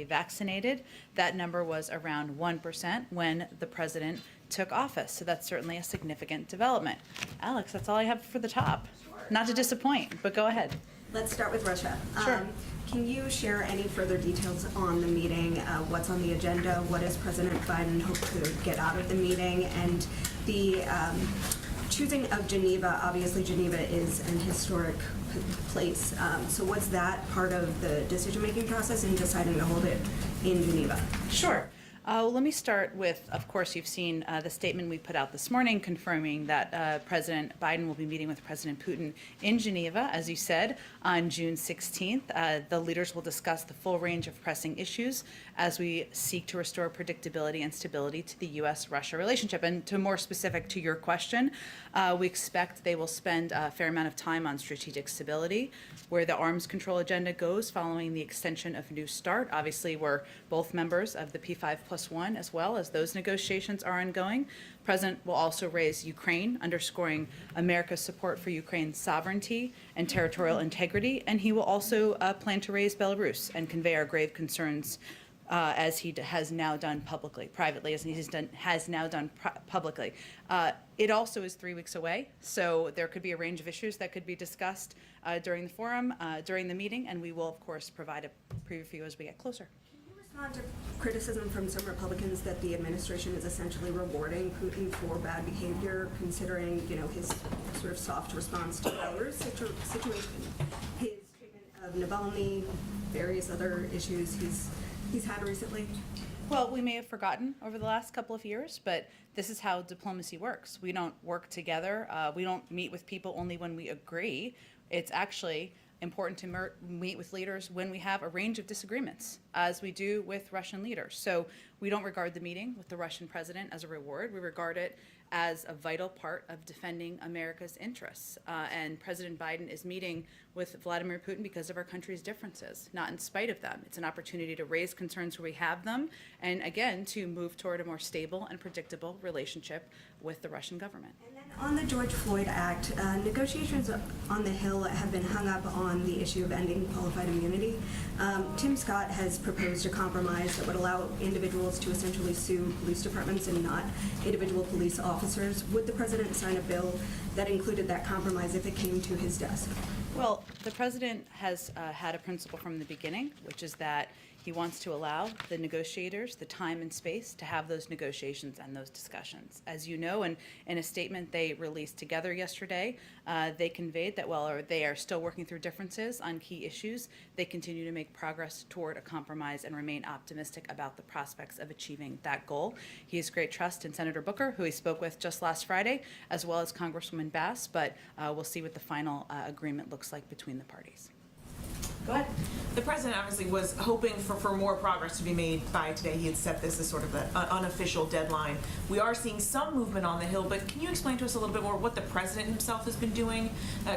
vaccinated. That number was around 1% when the president took office. So that's certainly a significant development. Alex, that's all I have for the top. Sure. Not to disappoint, but go ahead. Let's start with Russia. Sure. Can you share any further details on the meeting? What's on the agenda? What does President Biden hope to get out of the meeting? And the choosing of Geneva, obviously Geneva is an historic place. So was that part of the decision-making process in deciding to hold it in Geneva? Sure. Well, let me start with, of course, you've seen the statement we put out this morning confirming that President Biden will be meeting with President Putin in Geneva, as you said, on June 16th. The leaders will discuss the full range of pressing issues as we seek to restore predictability and stability to the U.S.-Russia relationship. And to more specific to your question, we expect they will spend a fair amount of time on strategic stability, where the arms control agenda goes following the extension of New START. Obviously, we're both members of the P5+1 as well as those negotiations are ongoing. The President will also raise Ukraine, underscoring America's support for Ukraine's sovereignty and territorial integrity. And he will also plan to raise Belarus and convey our grave concerns as he has now done publicly, privately, as he has now done publicly. It also is 3 weeks away, so there could be a range of issues that could be discussed during the forum, during the meeting, and we will, of course, provide a preview as we get closer. Can you respond to criticism from some Republicans that the administration is essentially rewarding Putin for bad behavior, considering, his sort of soft response to the Belarus situation, his treatment of Navalny, various other issues he's had recently? Well, we may have forgotten over the last couple of years, but this is how diplomacy works. We don't work together. We don't meet with people only when we agree. It's actually important to meet with leaders when we have a range of disagreements, as we do with Russian leaders. So we don't regard the meeting with the Russian president as a reward. We regard it as a vital part of defending America's interests. And President Biden is meeting with Vladimir Putin because of our country's differences, not in spite of them. It's an opportunity to raise concerns where we have them, and again, to move toward a more stable and predictable relationship with the Russian government. And then on the George Floyd Act, negotiations on the Hill have been hung up on the issue of ending qualified immunity. Tim Scott has proposed a compromise that would allow individuals to essentially sue police departments and not individual police officers. Would the president sign a bill that included that compromise if it came to his desk? Well, the president has had a principle from the beginning, which is that he wants to allow the negotiators the time and space to have those negotiations and those discussions. As you know, and in a statement they released together yesterday, they conveyed that while they are still working through differences on key issues, they continue to make progress toward a compromise and remain optimistic about the prospects of achieving that goal. He has great trust in Senator Booker, who he spoke with just last Friday, as well as Congresswoman Bass, but we'll see what the final agreement looks like between the parties. Go ahead. The president obviously was hoping for more progress to be made by today. He had set this as sort of an unofficial deadline. We are seeing some movement on the Hill, but can you explain to us a little bit more what the president himself has been doing,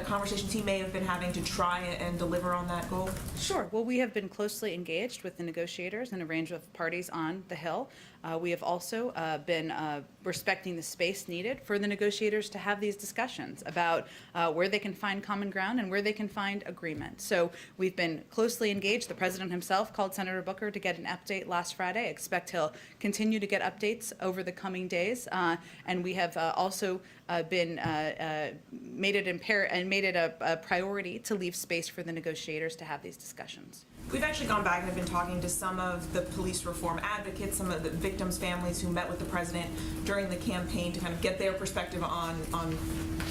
conversations he may have been having to try and deliver on that goal? Sure. Well, we have been closely engaged with the negotiators and a range of parties on the Hill. We have also been respecting the space needed for the negotiators to have these discussions about where they can find common ground and where they can find agreement. So we've been closely engaged. The president himself called Senator Booker to get an update last Friday. I expect he'll continue to get updates over the coming days. And we have also been made it a priority to leave space for the negotiators to have these discussions. We've actually gone back and have been talking to some of the police reform advocates, some of the victims' families who met with the president during the campaign to kind of get their perspective on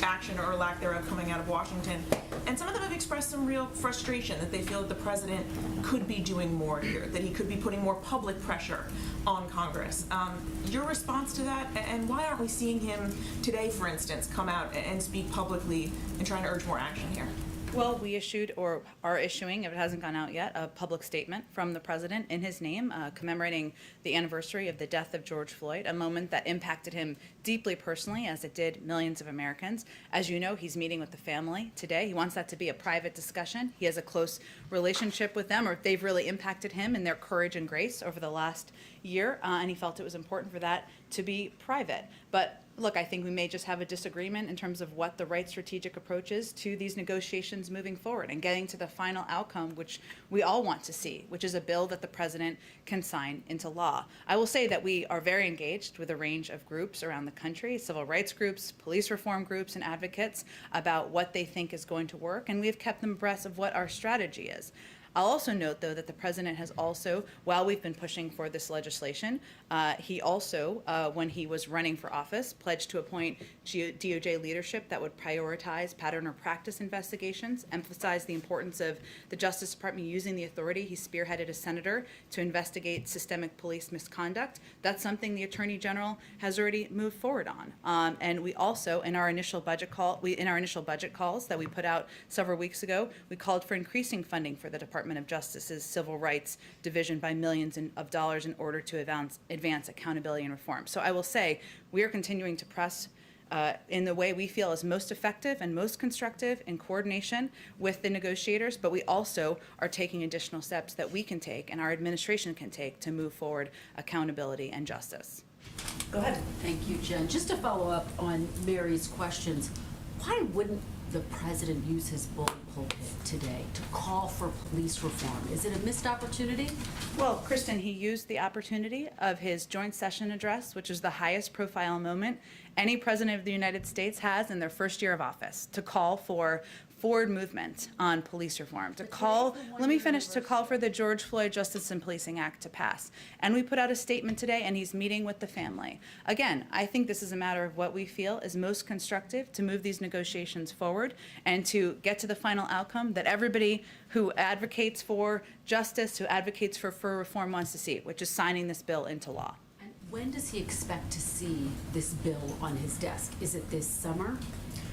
action or lack thereof coming out of Washington. And some of them have expressed some real frustration that they feel that the president could be doing more here, that he could be putting more public pressure on Congress. Your response to that, and why aren't we seeing him today, for instance, come out and speak publicly and trying to urge more action here? Well, we issued, or are issuing, if it hasn't gone out yet, a public statement from the president in his name commemorating the anniversary of the death of George Floyd, a moment that impacted him deeply personally, as it did millions of Americans. As you know, he's meeting with the family today. He wants that to be a private discussion. He has a close relationship with them, or they've really impacted him in their courage and grace over the last year, and he felt it was important for that to be private. But Look, I think we may just have a disagreement in terms of what the right strategic approach is to these negotiations moving forward and getting to the final outcome, which we all want to see, which is a bill that the president can sign into law. I will say that we are very engaged with a range of groups around the country, civil rights groups, police reform groups, and advocates about what they think is going to work, and we have kept them abreast of what our strategy is. I'll also note, though, that the president has also, while we've been pushing for this legislation, he also, when he was running for office, pledged to appoint DOJ leadership that would prioritize pattern or practice investigations, emphasize the importance of the Justice Department using the authority he spearheaded as senator to investigate systemic police misconduct. That's something the Attorney General has already moved forward on. And we also, in our initial budget calls that we put out several weeks ago, we called for increasing funding for the Department of Justice's Civil Rights Division by millions of dollars in order to advance accountability and reform. So I will say we are continuing to press in the way we feel is most effective and most constructive in coordination with the negotiators, but we also are taking additional steps that we can take and our administration can take to move forward accountability and justice. Go ahead. Thank you, Jen. Just to follow up on Mary's questions, why wouldn't the president use his bully pulpit today to call for police reform? Is it a missed opportunity? Well, Kristen, he used the opportunity of his joint session address, which is the highest profile moment any president of the United States has in their first year of office, to call for forward movement on police reform, to call for the George Floyd Justice and Policing Act to pass. And we put out a statement today, and he's meeting with the family. Again, I think this is a matter of what we feel is most constructive to move these negotiations forward and to get to the final outcome that everybody who advocates for justice, who advocates for reform wants to see, which is signing this bill into law. And when does he expect to see this bill on his desk? Is it this summer?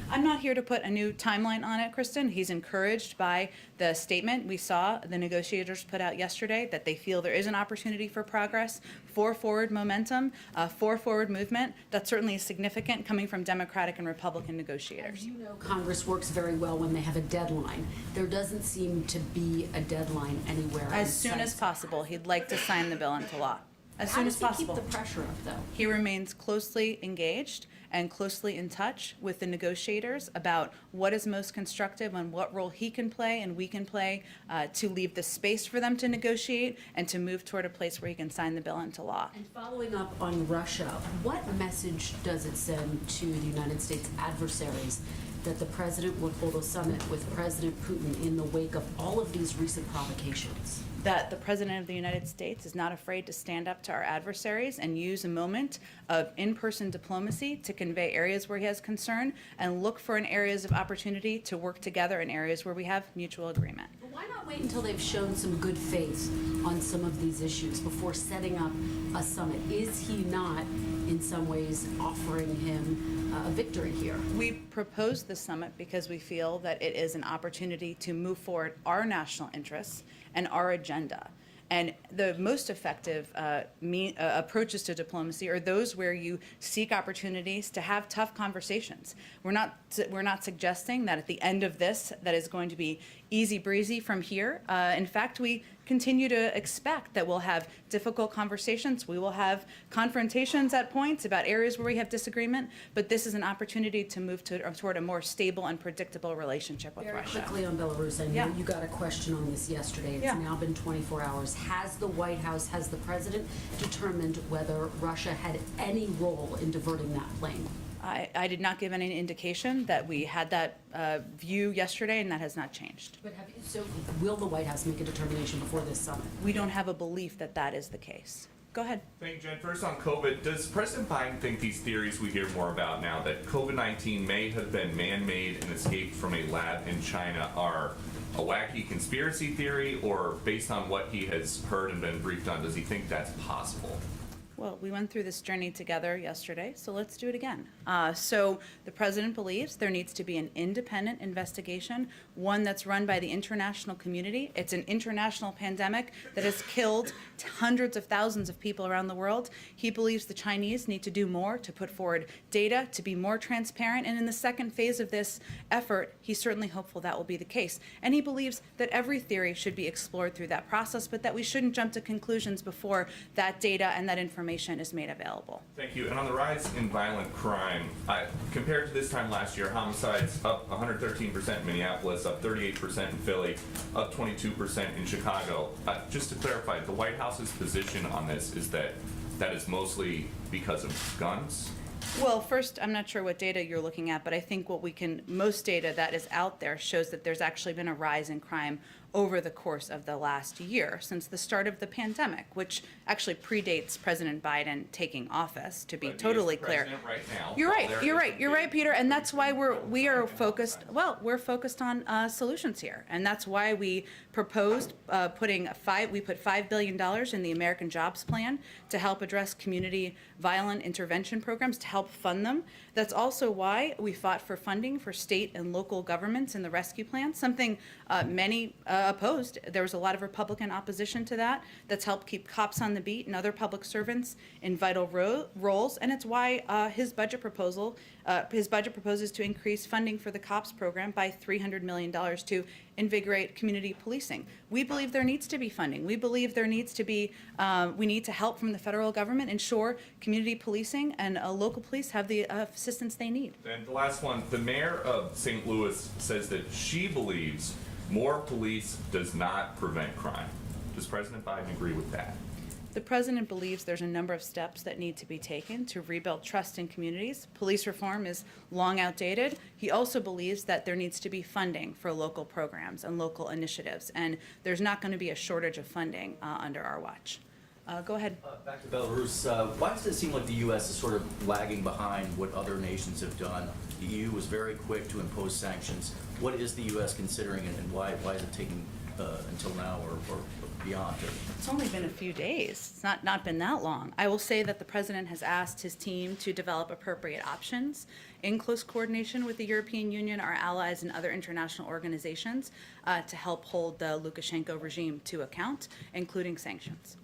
I'm not here to put a new timeline on it, Kristen. He's encouraged by the statement we saw the negotiators put out yesterday, that they feel there is an opportunity for progress, for forward momentum, for forward movement. That's certainly significant coming from Democratic and Republican negotiators. As you know, Congress works very well when they have a deadline. There doesn't seem to be a deadline anywhere. As soon as possible, he'd like to sign the bill into law. As soon as possible. How does he keep the pressure up, though? He remains closely engaged and closely in touch with the negotiators about what is most constructive and what role he can play and we can play to leave the space for them to negotiate and to move toward a place where he can sign the bill into law. And following up on Russia, what message does it send to the United States adversaries that the president would hold a summit with President Putin in the wake of all of these recent provocations? That the President of the United States is not afraid to stand up to our adversaries and use a moment of in-person diplomacy to convey areas where he has concern and look for areas of opportunity to work together in areas where we have mutual agreement. But why not wait until they've shown some good faith on some of these issues before setting up a summit? Is he not, in some ways, offering him a victory here? We proposed the summit because we feel that it is an opportunity to move forward our national interests and our agenda. And the most effective approaches to diplomacy are those where you seek opportunities to have tough conversations. We're not suggesting that at the end of this that is going to be easy breezy from here. In fact, we continue to expect that we'll have difficult conversations. We will have confrontations at points about areas where we have disagreement, but this is an opportunity to move toward a more stable and predictable relationship with Russia. Very quickly on Belarus, I know Yeah. you got a question on this yesterday. It's Yeah. now been 24 hours. Has the White House, has the president determined whether Russia had any role in diverting that plane? I did not give any indication that we had that view yesterday, and that has not changed. But so will the White House make a determination before this summit? We don't have a belief that that is the case. Go ahead. Thank you, Jen. First on COVID, does President Biden think these theories we hear more about now, that COVID-19 may have been man-made and escaped from a lab in China, are a wacky conspiracy theory, or based on what he has heard and been briefed on, does he think that's possible? Well, we went through this journey together yesterday, so let's do it again. So the president believes there needs to be an independent investigation, one that's run by the international community. It's an international pandemic that has killed hundreds of thousands of people around the world. He believes the Chinese need to do more to put forward data, to be more transparent. And in the second phase of this effort, he's certainly hopeful that will be the case. And he believes that every theory should be explored through that process, but that we shouldn't jump to conclusions before that data and that information information is made available. Thank you. And on the rise in violent crime, compared to this time last year, homicides up 113% in Minneapolis, up 38% in Philly, up 22% in Chicago. Just to clarify, the White House's position on this is that is mostly because of guns? Well, first, I'm not sure what data you're looking at, but I think most data that is out there shows that there's actually been a rise in crime over the course of the last year, since the start of the pandemic, which actually predates President Biden taking office, to be totally clear. President right now. You're right, Peter, and that's why we are focused. Well, we're focused on solutions here, and that's why we proposed put $5 billion in the American Jobs Plan to help address community violent intervention programs, to help fund them. That's also why we fought for funding for state and local governments in the rescue plan, something many opposed. There was a lot of Republican opposition to that. That's helped keep cops on the beat and other public servants in vital roles, and it's why his budget proposes to increase funding for the cops program by $300 million to invigorate community policing. We believe there needs to be funding. We believe there needs to be, we need to help from the federal government ensure community policing and local police have the assistance they need. And the last one, the mayor of St. Louis says that she believes more police does not prevent crime. Does President Biden agree with that? The president believes there's a number of steps that need to be taken to rebuild trust in communities. Police reform is long outdated. He also believes that there needs to be funding for local programs and local initiatives, and there's not going to be a shortage of funding under our watch. Go ahead. Back to Belarus. Why does it seem like the U.S. is sort of lagging behind what other nations have done? The EU was very quick to impose sanctions. What is the U.S. considering, and why is it taking until now or beyond? It's only been a few days. It's not been that long. I will say that the president has asked his team to develop appropriate options in close coordination with the European Union, our allies, and other international organizations to help hold the Lukashenko regime to account, including sanctions.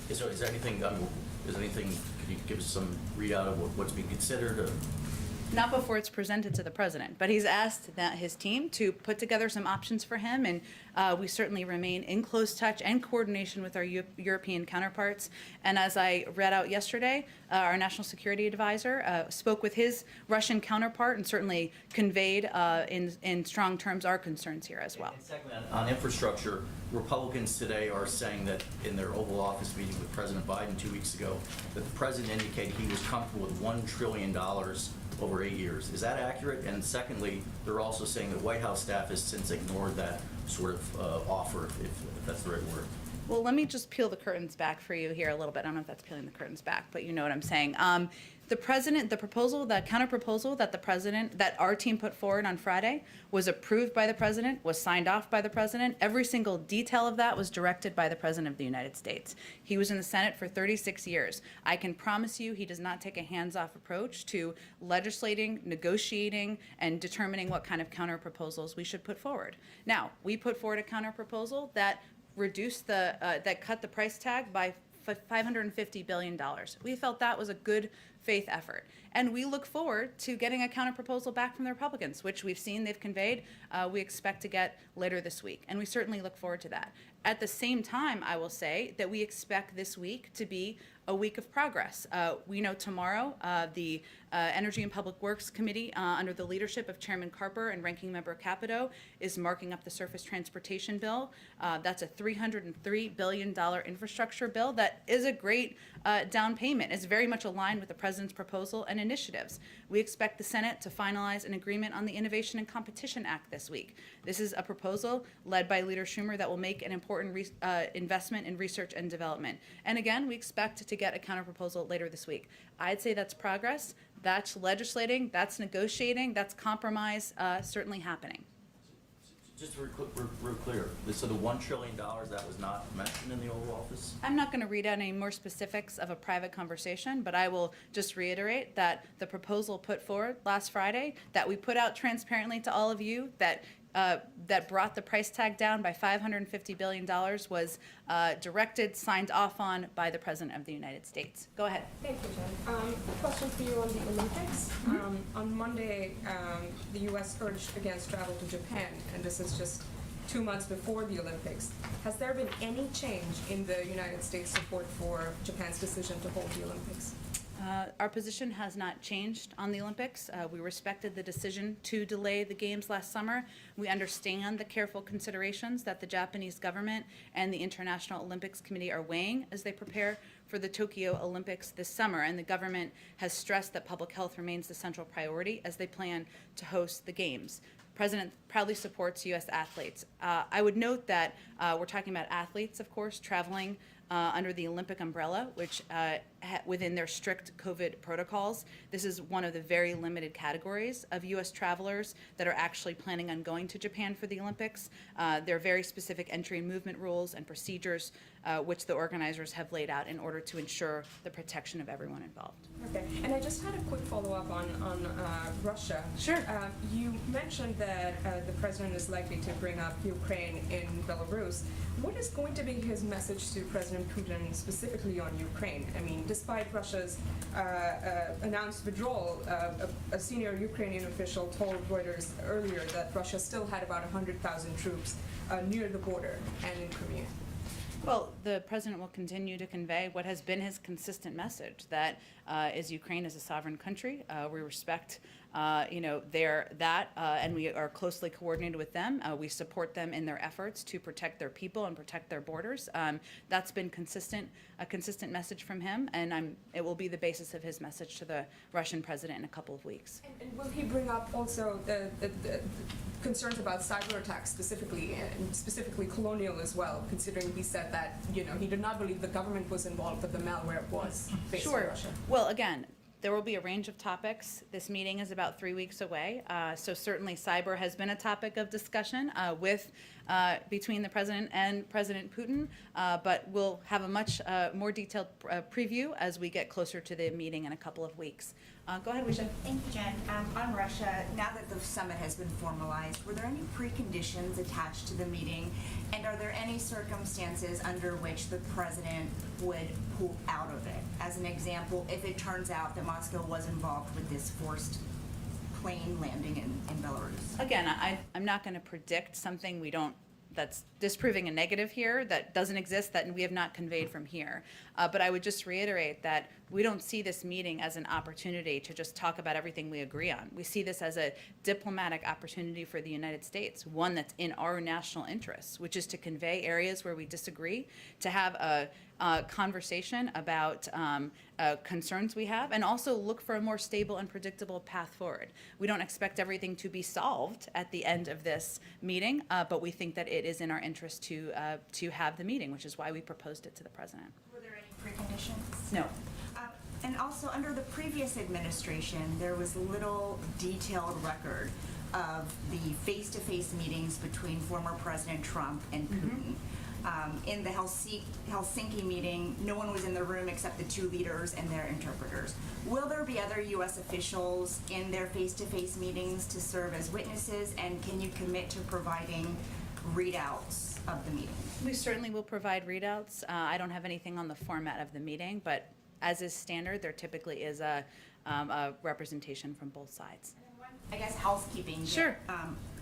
Is there anything, could you give us some readout of what's being considered? Not before it's presented to the president, but he's asked his team to put together some options for him, and we certainly remain in close touch and coordination with our European counterparts. And as I read out yesterday, our national security advisor spoke with his Russian counterpart and certainly conveyed in strong terms our concerns here as well. And secondly, on infrastructure, Republicans today are saying that in their Oval Office meeting with President Biden 2 weeks ago, that the president indicated he was comfortable with $1 trillion over 8 years. Is that accurate? And secondly, they're also saying that White House staff has since ignored that sort of offer, if that's the right word. Well, let me just peel the curtains back for you here a little bit. I don't know if that's peeling the curtains back, but you know what I'm saying. The counter proposal that our team put forward on Friday was approved by the president, was signed off by the president. Every single detail of that was directed by the president of the United States. He was in the Senate for 36 years. I can promise you he does not take a hands-off approach to legislating, negotiating, and determining what kind of counter proposals we should put forward. Now, we put forward a counter proposal that reduced that cut the price tag by $550 billion. We felt that was a good faith effort. And we look forward to getting a counterproposal back from the Republicans, which we've seen they've conveyed we expect to get later this week. And we certainly look forward to that. At the same time, I will say that we expect this week to be a week of progress. We know tomorrow the Energy and Public Works Committee, under the leadership of Chairman Carper and Ranking Member Capito, is marking up the Surface Transportation Bill. That's a $303 billion infrastructure bill that is a great down payment. It's very much aligned with the president's proposal and initiatives. We expect the Senate to finalize an agreement on the Innovation and Competition Act this week. This is a proposal led by Leader Schumer that will make an important investment in research and development. And again, we expect to get a counterproposal later this week. I'd say that's progress, that's legislating, that's negotiating, that's compromise certainly happening. Just real clear, so the $1 trillion that was not mentioned in the Oval Office? I'm not going to read out any more specifics of a private conversation, but I will just reiterate that the proposal put forward last Friday that we put out transparently to all of you that brought the price tag down by $550 billion was directed, signed off on by the President of the United States. Go ahead. Thank you, Jen. Question for you on the Olympics. On Monday, the U.S. urged against travel to Japan, and this is just 2 months before the Olympics. Has there been any change in the United States support for Japan's decision to hold the Olympics? Our position has not changed on the Olympics. We respected the decision to delay the Games last summer. We understand the careful considerations that the Japanese government and the International Olympics Committee are weighing as they prepare for the Tokyo Olympics this summer. And the government has stressed that public health remains the central priority as they plan to host the Games. The President proudly supports U.S. athletes. I would note that we're talking about athletes, of course, traveling under the Olympic umbrella, which within their strict COVID protocols. This is one of the very limited categories of U.S. travelers that are actually planning on going to Japan for the Olympics. There are very specific entry and movement rules and procedures which the organizers have laid out in order to ensure the protection of everyone involved. Okay, and I just had a quick follow-up on Russia. Sure. You mentioned that the president is likely to bring up Ukraine in Belarus. What is going to be his message to President Putin specifically on Ukraine? I mean, despite Russia's announced withdrawal, a senior Ukrainian official told Reuters earlier that Russia still had about 100,000 troops near the border and in Crimea. Well, the president will continue to convey what has been his consistent message, that is Ukraine is a sovereign country. We respect, and we are closely coordinated with them. We support them in their efforts to protect their people and protect their borders. That's been a consistent message from him, and it will be the basis of his message to the Russian president in a couple of weeks. And will he bring up also the concerns about cyber attacks specifically, and specifically colonial as well, considering he said that, he did not believe the government was involved, but the malware was based in Russia? Well, again, there will be a range of topics. This meeting is about 3 weeks away, so certainly cyber has been a topic of discussion between the president and President Putin, but we'll have a much more detailed preview as we get closer to the meeting in a couple of weeks. Go ahead, Wisha. Thank you, Jen. On Russia, now that the summit has been formalized, were there any preconditions attached to the meeting? And are there any circumstances under which the president would pull out of it? As an example, if it turns out that Moscow was involved with this forced plane landing in Belarus. Again, I'm not going to predict something that's disproving a negative here that doesn't exist, that we have not conveyed from here. But I would just reiterate that we don't see this meeting as an opportunity to just talk about everything we agree on. We see this as a diplomatic opportunity for the United States, one that's in our national interests, which is to convey areas where we disagree, to have a conversation about concerns we have, and also look for a more stable and predictable path forward. We don't expect everything to be solved at the end of this meeting, but we think that it is in our interest to have the meeting, which is why we proposed it to the president. Were there any preconditions? No. And also, under the previous administration, there was little detailed record of the face-to-face meetings between former President Trump and Putin. In the Helsinki meeting, no one was in the room except the two leaders and their interpreters. Will there be other U.S. officials in their face-to-face meetings to serve as witnesses, and can you commit to providing readouts of the meeting? We certainly will provide readouts. I don't have anything on the format of the meeting, but as is standard, there typically is a representation from both sides. I guess housekeeping. Sure.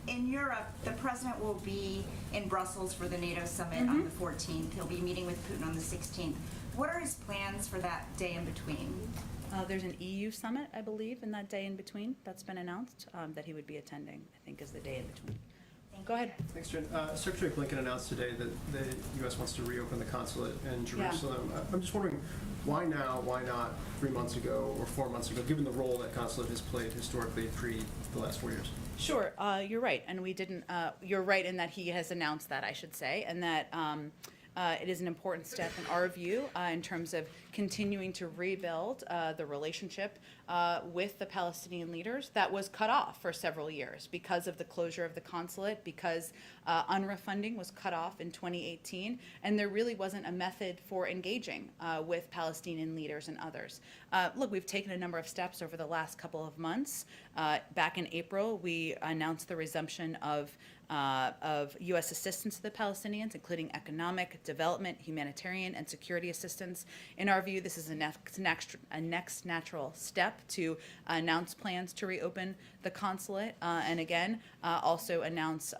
In Europe, the president will be in Brussels for the NATO summit on the 14th. He'll be meeting with Putin on the 16th. What are his plans for that day in between? There's an EU summit, I believe, in that day in between that's been announced that he would be attending, I think is the day in between. Go ahead. Thanks, Jen. Secretary Blinken announced today that the U.S. wants to reopen the consulate in Jerusalem. I'm just wondering, why now? Why not 3 months ago or 4 months ago, given the role that consulate has played historically pre the last 4 years? Sure, you're right, and we didn't. You're right in that he has announced that, I should say, and that it is an important step in our view in terms of continuing to rebuild the relationship with the Palestinian leaders that was cut off for several years because of the closure of the consulate, because UNRWA funding was cut off in 2018, and there really wasn't a method for engaging with Palestinian leaders and others. Look, we've taken a number of steps over the last couple of months. Back in April, we announced the resumption of U.S. assistance to the Palestinians, including economic, development, humanitarian, and security assistance. In our view, this is a next natural step to announce plans to reopen the consulate, and again, also announce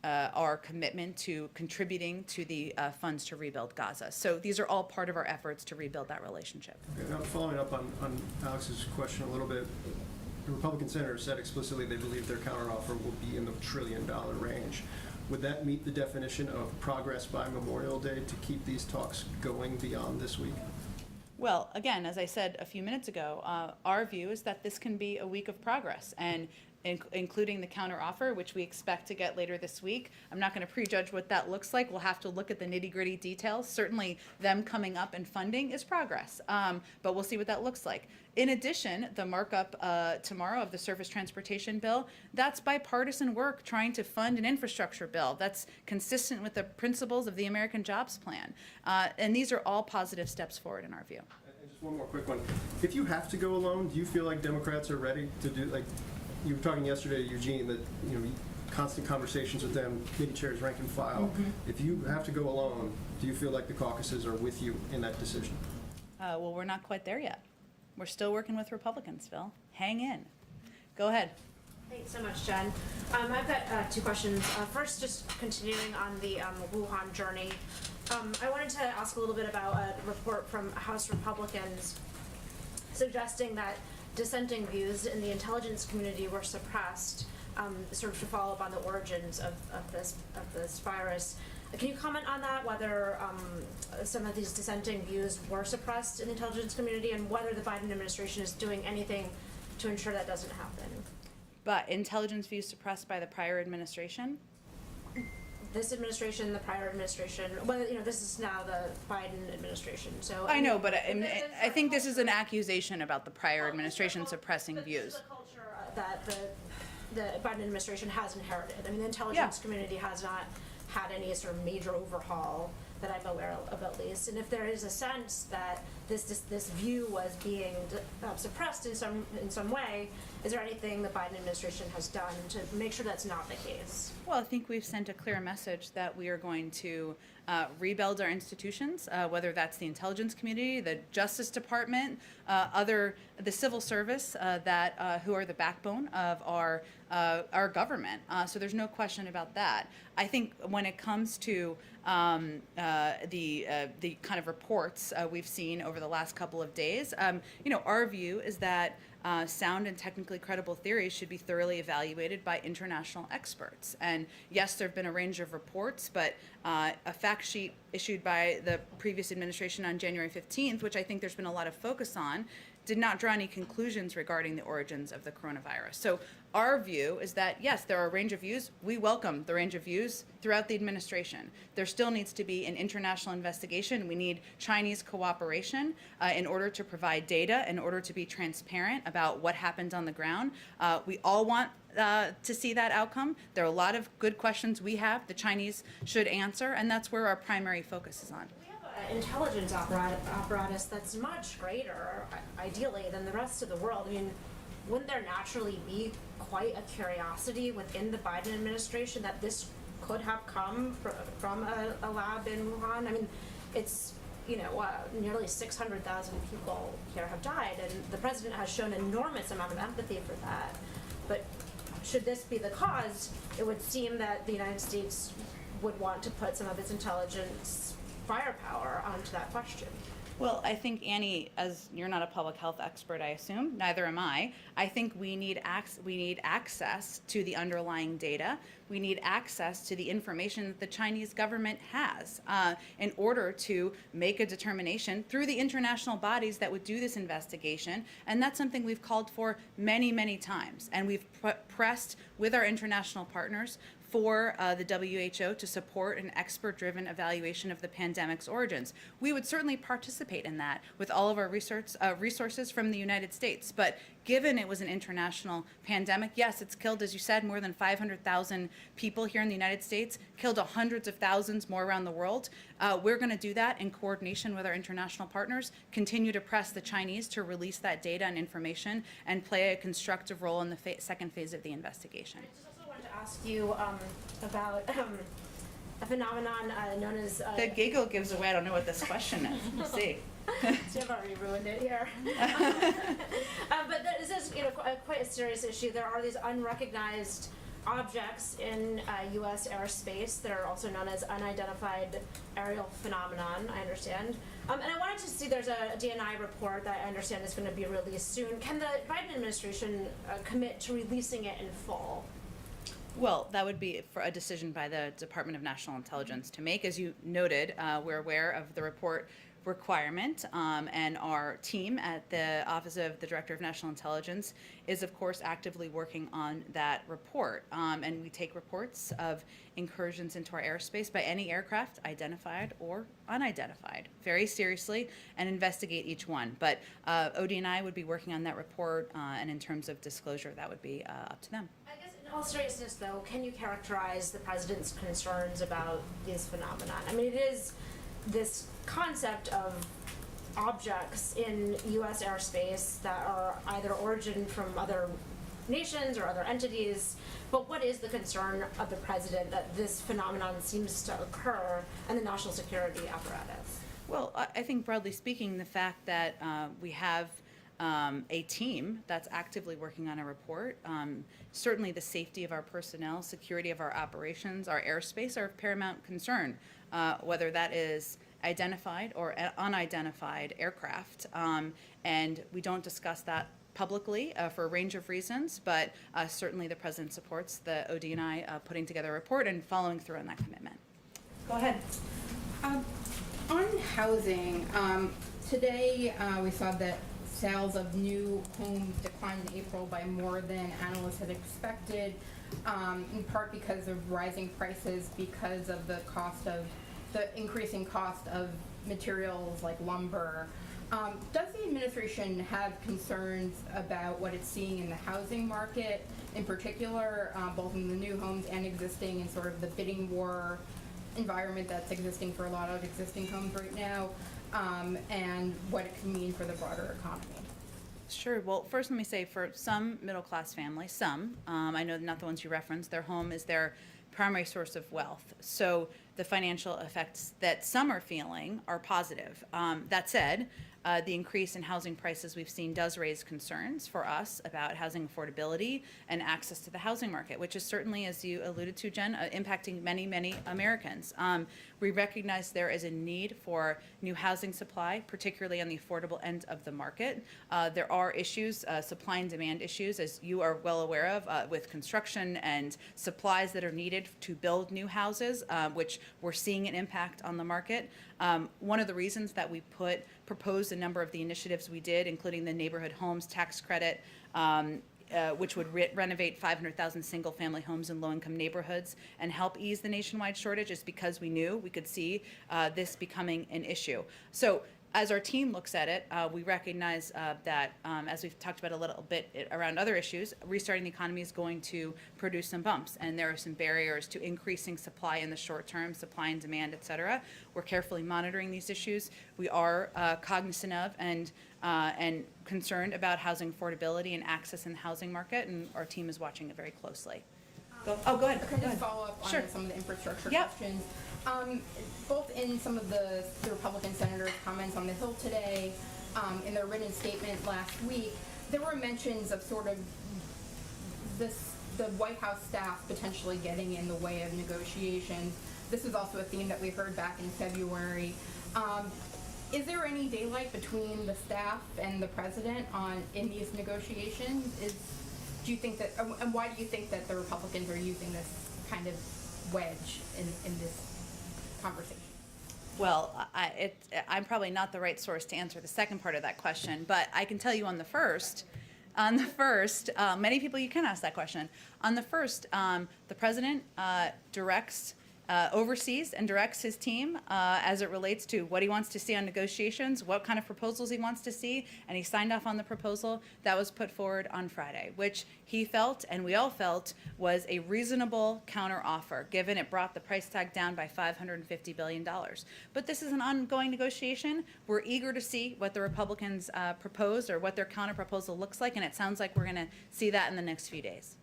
our commitment to contributing to the funds to rebuild Gaza. So these are all part of our efforts to rebuild that relationship. Okay, now following up on Alex's question a little bit, the Republican senators said explicitly they believe their counteroffer will be in the $1 trillion range. Would that meet the definition of progress by Memorial Day to keep these talks going beyond this week? Well, again, as I said a few minutes ago, our view is that this can be a week of progress, and including the counteroffer, which we expect to get later this week. I'm not going to prejudge what that looks like. We'll have to look at the nitty-gritty details. Certainly, them coming up and funding is progress, but we'll see what that looks like. In addition, the markup tomorrow of the surface transportation bill, that's bipartisan work trying to fund an infrastructure bill that's consistent with the principles of the American Jobs Plan. And these are all positive steps forward in our view. And just one more quick one. If you have to go alone, do you feel like Democrats are ready to do, like, you were talking yesterday to Eugene that, you know, constant conversations with them, committee chairs, rank and file. If you have to go alone, do you feel like the caucuses are with you in that decision? Well, we're not quite there yet. We're still working with Republicans, Phil. Hang in. Go ahead. Thanks so much, Jen. I've got two questions. First, just continuing on the Wuhan journey. I wanted to ask a little bit about a report from House Republicans suggesting that dissenting views in the intelligence community were suppressed, sort of to follow up on the origins of this virus. Can you comment on that, whether some of these dissenting views were suppressed in the intelligence community, and whether the Biden administration is doing anything to ensure that doesn't happen? But intelligence views suppressed by the prior administration? This administration, the prior administration, well, you know, this is now the Biden administration, so. I know, but I think this is an accusation about the prior administration suppressing views. This is the culture that the Biden administration has inherited. I mean, the intelligence community has not had any sort of major overhaul that I'm aware of, at least. And if there is a sense that this view was being suppressed in some way, is there anything the Biden administration has done to make sure that's not the case? Well, I think we've sent a clear message that we are going to rebuild our institutions, whether that's the intelligence community, the Justice Department, the civil service that who are the backbone of our government. So there's no question about that. I think when it comes to the kind of reports we've seen over the last couple of days, our view is that sound and technically credible theories should be thoroughly evaluated by international experts. And yes, there have been a range of reports, but a fact sheet issued by the previous administration on January 15th, which I think there's been a lot of focus on, did not draw any conclusions regarding the origins of the coronavirus. So our view is that, yes, there are a range of views. We welcome the range of views throughout the administration. There still needs to be an international investigation. We need Chinese cooperation in order to provide data, in order to be transparent about what happened on the ground. We all want to see that outcome. There are a lot of good questions we have the Chinese should answer, and that's where our primary focus is on. Intelligence apparatus that's much greater, ideally, than the rest of the world. I mean, wouldn't there naturally be quite a curiosity within the Biden administration that this could have come from a lab in Wuhan? I mean, it's, nearly 600,000 people here have died, and the president has shown an enormous amount of empathy for that. But should this be the cause, it would seem that the United States would want to put some of its intelligence firepower onto that question. Well, I think, Annie, as you're not a public health expert, I assume, neither am I think we need access to the underlying data. We need access to the information that the Chinese government has in order to make a determination through the international bodies that would do this investigation. And that's something we've called for many, many times. And we've pressed with our international partners for the WHO to support an expert-driven evaluation of the pandemic's origins. We would certainly participate in that with all of our resources from the United States. But given it was an international pandemic, yes, it's killed, as you said, more than 500,000 people here in the United States, killed hundreds of thousands more around the world. We're going to do that in coordination with our international partners, continue to press the Chinese to release that data and information, and play a constructive role in the second phase of the investigation. I wanted to ask you about a phenomenon known as... the giggle gives away, I don't know what this question is. We'll see. I've already ruined it here. But this is quite a serious issue. There are these unrecognized objects in U.S. airspace that are also known as unidentified aerial phenomenon, I understand. And I wanted to see, there's a DNI report that I understand is going to be released soon. Can the Biden administration commit to releasing it in full? Well, that would be for a decision by the Department of National Intelligence to make. As you noted, we're aware of the report requirement, and our team at the Office of the Director of National Intelligence is, of course, actively working on that report. And we take reports of incursions into our airspace by any aircraft, identified or unidentified, very seriously and investigate each one. But ODNI would be working on that report, and in terms of disclosure, that would be up to them. I guess in all seriousness, though, can you characterize the president's concerns about these phenomena? I mean, it is this concept of objects in U.S. airspace that are either origin from other nations or other entities, but what is the concern of the president that this phenomenon seems to occur in the national security apparatus? Well, I think broadly speaking, the fact that we have a team that's actively working on a report, certainly the safety of our personnel, security of our operations, our airspace are of paramount concern, whether that is identified or unidentified aircraft. And we don't discuss that publicly for a range of reasons, but certainly the president supports the ODNI putting together a report and following through on that commitment. Go ahead. On housing, today we saw that sales of new homes declined in April by more than analysts had expected, in part because of rising prices, because of the increasing cost of materials like lumber. Does the administration have concerns about what it's seeing in the housing market, in particular, both in the new homes and existing, and sort of the bidding war environment that's existing for a lot of existing homes right now, and what it can mean for the broader economy? Sure. Well, first let me say, for some middle-class families, I know not the ones you referenced, their home is their primary source of wealth. So the financial effects that some are feeling are positive. That said, the increase in housing prices we've seen does raise concerns for us about housing affordability and access to the housing market, which is certainly, as you alluded to, Jen, impacting many, many Americans. We recognize there is a need for new housing supply, particularly on the affordable end of the market. There are issues, supply and demand issues, as you are well aware of, with construction and supplies that are needed to build new houses, which we're seeing an impact on the market. One of the reasons that we proposed a number of the initiatives we did, including the neighborhood homes tax credit, which would renovate 500,000 single-family homes in low-income neighborhoods and help ease the nationwide shortage, is because we knew we could see this becoming an issue. So as our team looks at it, we recognize that, as we've talked about a little bit around other issues, restarting the economy is going to produce some bumps, and there are some barriers to increasing supply in the short term, supply and demand, et cetera. We're carefully monitoring these issues. We are cognizant of and concerned about housing affordability and access in the housing market, and our team is watching it very closely. Go ahead. Can I just follow up on some of the infrastructure questions? Both in some of the Republican senators' comments on the Hill today, in their written statement last week, there were mentions of sort of the White House staff potentially getting in the way of negotiations. This is also a theme that we heard back in February. Is there any daylight between the staff and the president in these negotiations? Do you think that, and why do you think that the Republicans are using this kind of wedge in this conversation? Well, I'm probably not the right source to answer the second part of that question, but I can tell you on the first, many people you can ask that question. On the first, the president oversees and directs his team as it relates to what he wants to see on negotiations, what kind of proposals he wants to see, and he signed off on the proposal that was put forward on Friday, which he felt, and we all felt, was a reasonable counteroffer, given it brought the price tag down by $550 billion. But this is an ongoing negotiation. We're eager to see what the Republicans propose or what their counterproposal looks like, and it sounds like we're going to see that in the next few days.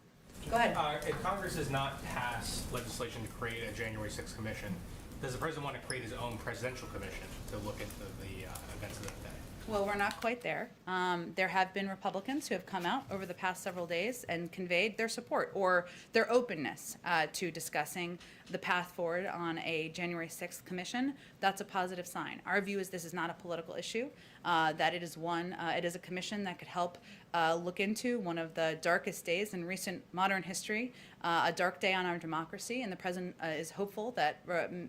Go ahead. If Congress has not passed legislation to create a January 6th commission, does the president want to create his own presidential commission to look into the events of that day? Well, we're not quite there. There have been Republicans who have come out over the past several days and conveyed their support or their openness to discussing the path forward on a January 6th commission. That's a positive sign. Our view is this is not a political issue, that it is it is a commission that could help look into one of the darkest days in recent modern history, a dark day on our democracy, and the president is hopeful that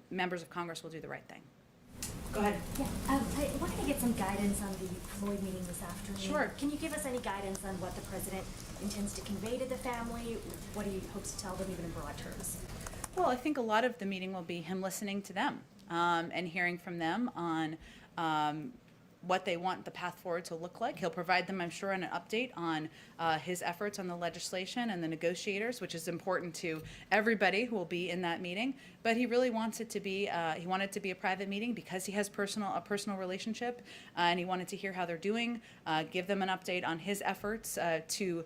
members of Congress will do the right thing. Go ahead. Yeah, I wanted to get some guidance on the Floyd meeting this afternoon. Sure. Can you give us any guidance on what the president intends to convey to the family? What he hopes to tell them, even in broad terms? Well, I think a lot of the meeting will be him listening to them and hearing from them on what they want the path forward to look like. He'll provide them, I'm sure, an update on his efforts on the legislation and the negotiators, which is important to everybody who will be in that meeting. But he really wants it to be, he wanted it to be a private meeting because he has a personal relationship, and he wanted to hear how they're doing, give them an update on his efforts to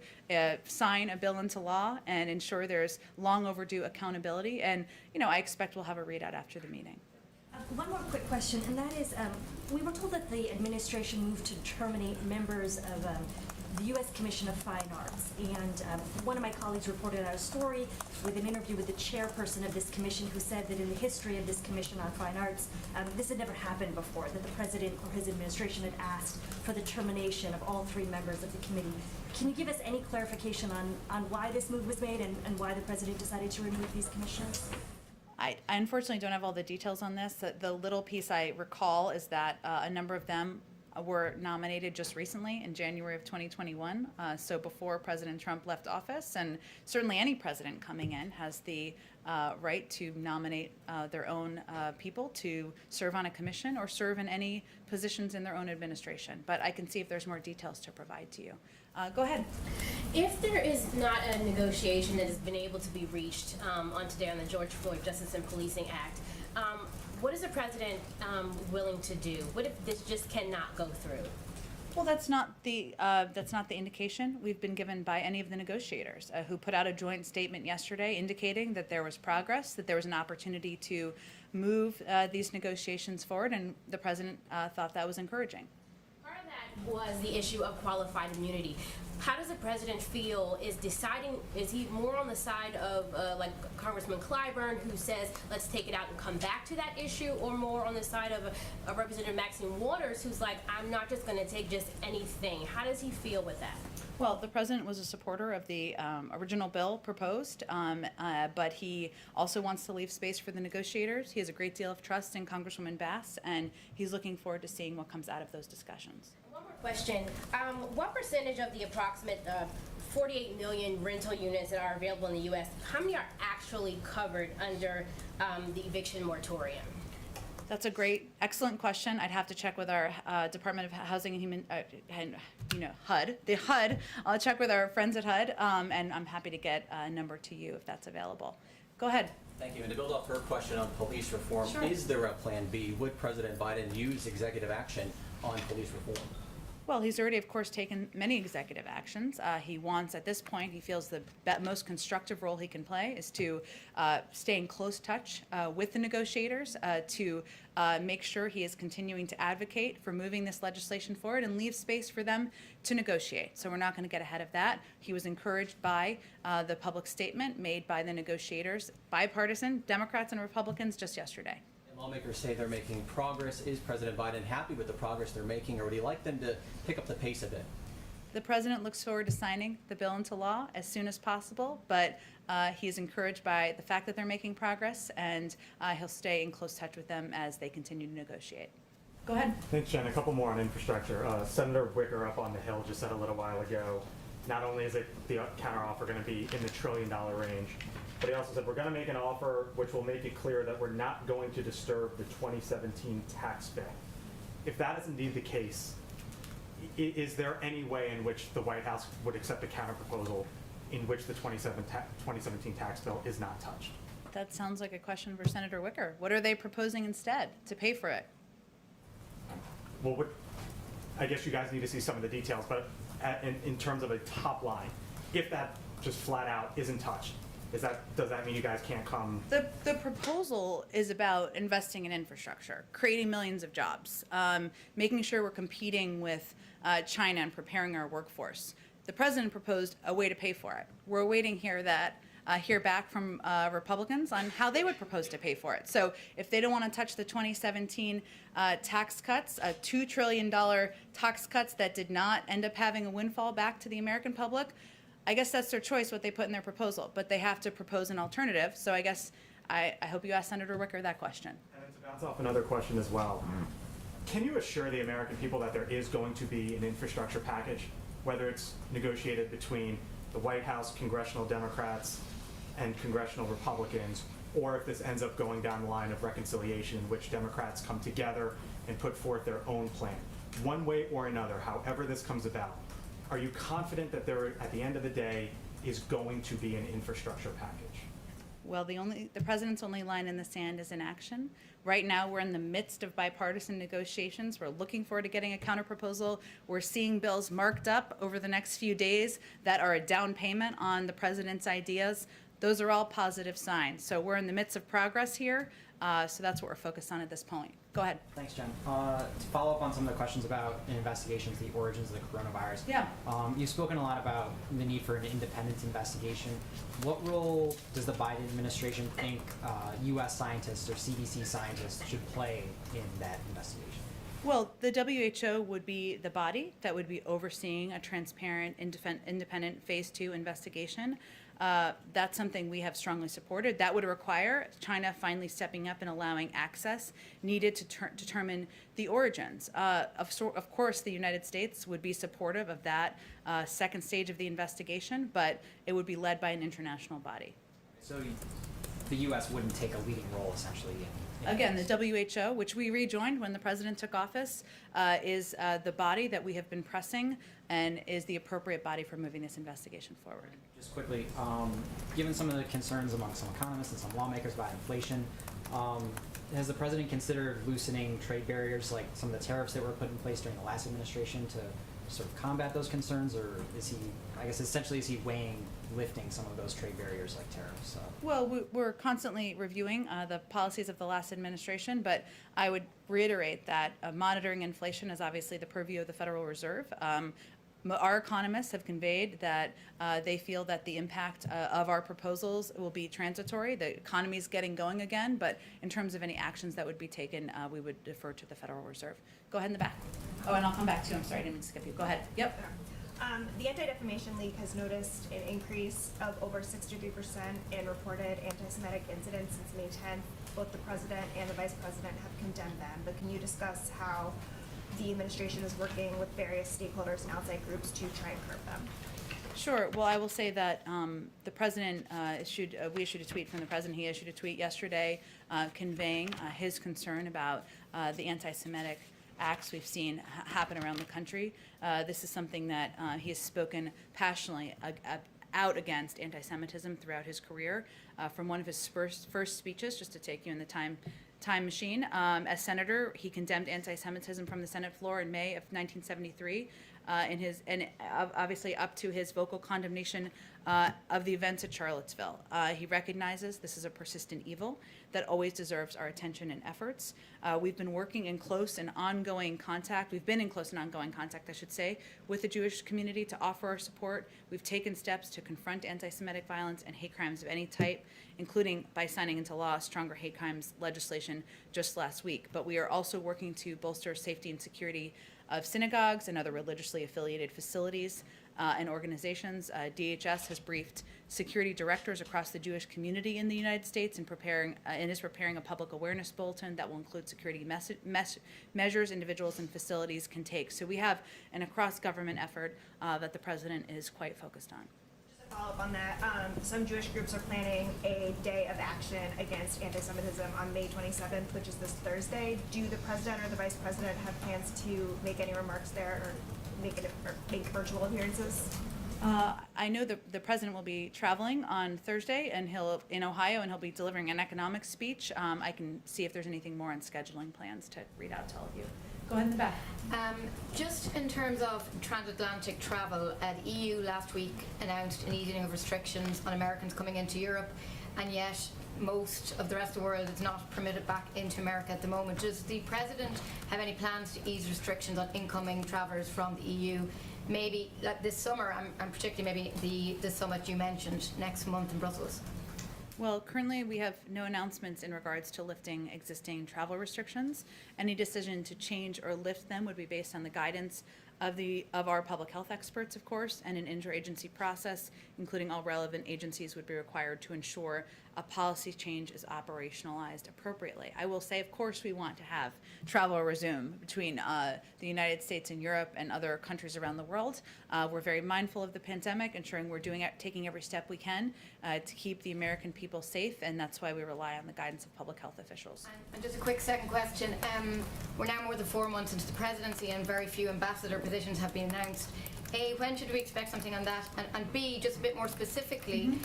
sign a bill into law and ensure there's long overdue accountability. And, I expect we'll have a readout after the meeting. One more quick question, and that is, we were told that the administration moved to terminate members of the U.S. Commission of Fine Arts, and one of my colleagues reported out a story with an interview with the chairperson of this commission who said that in the history of this Commission on Fine Arts, this had never happened before, that the president or his administration had asked for the termination of all 3 members of the committee. Can you give us any clarification on why this move was made and why the president decided to remove these commissioners? I unfortunately don't have all the details on this. The little piece I recall is that a number of them were nominated just recently in January of 2021, so before President Trump left office. And certainly any president coming in has the right to nominate their own people to serve on a commission or serve in any positions in their own administration. But I can see if there's more details to provide to you. Go ahead. If there is not a negotiation that has been able to be reached on today on the George Floyd Justice and Policing Act, what is the president willing to do? What if this just cannot go through? Well, that's not the indication we've been given by any of the negotiators who put out a joint statement yesterday indicating that there was progress, that there was an opportunity to move these negotiations forward, and the president thought that was encouraging. Part of that was the issue of qualified immunity. How does the president feel is he more on the side of like Congressman Clyburn, who says let's take it out and come back to that issue, or more on the side of Representative Maxine Waters, who's like, I'm not just going to take just anything? How does he feel with that? Well, the president was a supporter of the original bill proposed, but he also wants to leave space for the negotiators. He has a great deal of trust in Congresswoman Bass, and he's looking forward to seeing what comes out of those discussions. One more question. What percentage of the approximate 48 million rental units that are available in the U.S., how many are actually covered under the eviction moratorium? That's a excellent question. I'd have to check with our Department of Housing and Human, HUD, the HUD. I'll check with our friends at HUD, and I'm happy to get a number to you if that's available. Go ahead. Thank you. And to build off her question on police reform, Sure. Is there a plan B? Would President Biden use executive action on police reform? Well, he's already, of course, taken many executive actions. He wants, at this point, he feels the most constructive role he can play is to stay in close touch with the negotiators to make sure he is continuing to advocate for moving this legislation forward and leave space for them to negotiate. So we're not going to get ahead of that. He was encouraged by the public statement made by the negotiators, bipartisan, Democrats and Republicans, just yesterday. Lawmakers say they're making progress. Is President Biden happy with the progress they're making, or would he like them to pick up the pace a bit? The president looks forward to signing the bill into law as soon as possible, but he is encouraged by the fact that they're making progress, and he'll stay in close touch with them as they continue to negotiate. Go ahead. Thanks, Jen. A couple more on infrastructure. Senator Wicker up on the Hill just said a little while ago, not only is the counteroffer going to be in the $1 trillion range, but he also said we're going to make an offer which will make it clear that we're not going to disturb the 2017 tax bill. If that is indeed the case, is there any way in which the White House would accept a counterproposal in which the 2017 tax bill is not touched? That sounds like a question for Senator Wicker. What are they proposing instead to pay for it? Well, I guess you guys need to see some of the details, but in terms of a top line, if that just flat out isn't touched, Does that mean you guys can't come? The proposal is about investing in infrastructure, creating millions of jobs, making sure we're competing with China and preparing our workforce. The president proposed a way to pay for it. We're waiting hear back from Republicans on how they would propose to pay for it. So if they don't want to touch the 2017 tax cuts, $2 trillion tax cuts that did not end up having a windfall back to the American public, I guess that's their choice what they put in their proposal, but they have to propose an alternative. So I guess I hope you ask Senator Wicker that question. And to bounce off another question as well, can you assure the American people that there is going to be an infrastructure package, whether it's negotiated between the White House, congressional Democrats, and congressional Republicans, or if this ends up going down the line of reconciliation in which Democrats come together and put forth their own plan? One way or another, however this comes about, are you confident that there, at the end of the day, is going to be an infrastructure package? Well, the president's only line in the sand is inaction. Right now, we're in the midst of bipartisan negotiations. We're looking forward to getting a counterproposal. We're seeing bills marked up over the next few days that are a down payment on the president's ideas. Those are all positive signs. So we're in the midst of progress here. So that's what we're focused on at this point. Go ahead. Thanks, Jen. To follow up on some of the questions about investigations, the origins of the coronavirus. Yeah. You've spoken a lot about the need for an independent investigation. What role does the Biden administration think U.S. scientists or CDC scientists should play in that investigation? Well, the WHO would be the body that would be overseeing a transparent, independent phase 2 investigation. That's something we have strongly supported. That would require China finally stepping up and allowing access needed to determine the origins. Of course, the United States would be supportive of that second stage of the investigation, but it would be led by an international body. So the U.S. wouldn't take a leading role, essentially, Again, the WHO, which we rejoined when the president took office, is the body that we have been pressing and is the appropriate body for moving this investigation forward. Just quickly, given some of the concerns among some economists and some lawmakers about inflation, has the president considered loosening trade barriers like some of the tariffs that were put in place during the last administration to sort of combat those concerns, or is he, I guess essentially, is he weighing lifting some of those trade barriers like tariffs? Well, we're constantly reviewing the policies of the last administration, but I would reiterate that monitoring inflation is obviously the purview of the Federal Reserve. Our economists have conveyed that they feel that the impact of our proposals will be transitory. The economy is getting going again, but in terms of any actions that would be taken, we would defer to the Federal Reserve. Go ahead in the back. Oh, and I'll come back to you. I'm sorry, I didn't mean to skip you. Go ahead. Yep. The Anti-Defamation League has noticed an increase of over 63% in reported anti-Semitic incidents since May 10th. Both the president and the vice president have condemned them, but can you discuss how the administration is working with various stakeholders and outside groups to try and curb them? Sure. Well, I will say that the president we issued a tweet from the president. He issued a tweet yesterday conveying his concern about the anti-Semitic acts we've seen happen around the country. This is something that he has spoken passionately out against anti-Semitism throughout his career. From one of his first speeches, just to take you in the time machine, as senator, he condemned anti-Semitism from the Senate floor in May of 1973, and obviously up to his vocal condemnation of the events at Charlottesville. He recognizes this is a persistent evil that always deserves our attention and efforts. We've been working in close and ongoing contact. We've been in close and ongoing contact, I should say, with the Jewish community to offer our support. We've taken steps to confront anti-Semitic violence and hate crimes of any type, including by signing into law stronger hate crimes legislation just last week. But we are also working to bolster safety and security of synagogues and other religiously affiliated facilities and organizations. DHS has briefed security directors across the Jewish community in the United States and is preparing a public awareness bulletin that will include security measures individuals and facilities can take. So we have an across-government effort that the president is quite focused on. Follow up on that, some Jewish groups are planning a day of action against anti-Semitism on May 27th, which is this Thursday. Do the president or the vice president have plans to make any remarks there or make virtual appearances? I know the president will be traveling on Thursday, and in Ohio, and he'll be delivering an economic speech. I can see if there's anything more on scheduling plans to read out to all of you. Go ahead in the back. Just in terms of transatlantic travel, the EU last week announced an easing of restrictions on Americans coming into Europe, and yet most of the rest of the world is not permitted back into America at the moment. Does the President have any plans to ease restrictions on incoming travellers from the EU? Maybe like this summer, and particularly maybe the summit you mentioned next month in Brussels? Well, currently we have no announcements in regards to lifting existing travel restrictions. Any decision to change or lift them would be based on the guidance of our public health experts, of course, and an interagency process, including all relevant agencies, would be required to ensure a policy change is operationalized appropriately. I will say, of course, we want to have travel resume between the United States and Europe and other countries around the world. We're very mindful of the pandemic, ensuring we're taking every step we can to keep the American people safe, and that's why we rely on the guidance of public health officials. And just a quick second question. We're now more than 4 months into the presidency and very few ambassador positions have been announced. A, when should we expect something on that? And B, just a bit more specifically,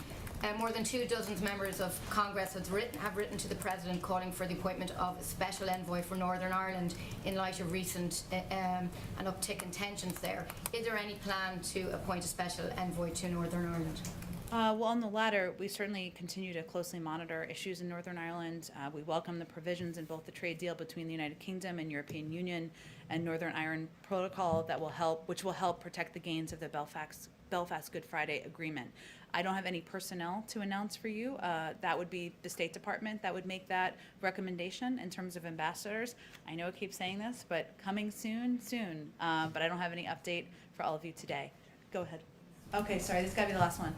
more than 24 members of Congress have written to the President calling for the appointment of a special envoy for Northern Ireland in light of recent an uptick in tensions there. Is there any plan to appoint a special envoy to Northern Ireland? Well, on the latter, we certainly continue to closely monitor issues in Northern Ireland. We welcome the provisions in both the trade deal between the United Kingdom and European Union and Northern Ireland Protocol which will help protect the gains of the Belfast Good Friday Agreement. I don't have any personnel to announce for you. That would be the State Department that would make that recommendation in terms of ambassadors. I know I keep saying this, but coming soon. But I don't have any update for all of you today. Go ahead. Okay, sorry, this got to be the last one.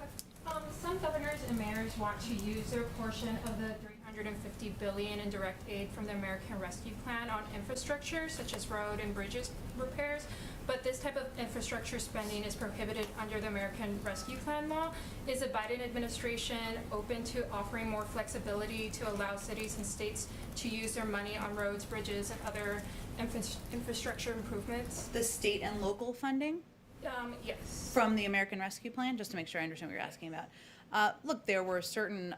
Some governors and mayors want to use their portion of the $350 billion in direct aid from the American Rescue Plan on infrastructure, such as road and bridges repairs, but this type of infrastructure spending is prohibited under the American Rescue Plan law. Is the Biden administration open to offering more flexibility to allow cities and states to use their money on roads, bridges, and other infrastructure improvements? The state and local funding? Yes. From the American Rescue Plan, just to make sure I understand what you're asking about. Look, there were certain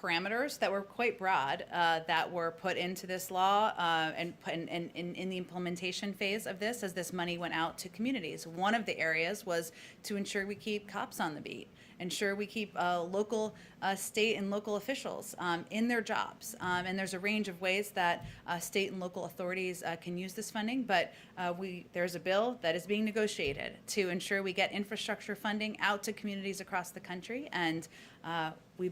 parameters that were quite broad that were put into this law and in the implementation phase of this as this money went out to communities. One of the areas was to ensure we keep cops on the beat, ensure we keep local, state and local officials in their jobs. And there's a range of ways that state and local authorities can use this funding, but there's a bill that is being negotiated to ensure we get infrastructure funding out to communities across the country. And we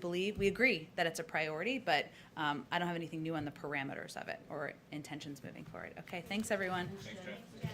agree that it's a priority, but I don't have anything new on the parameters of it or intentions moving forward. Okay, thanks everyone. Thanks, Jen.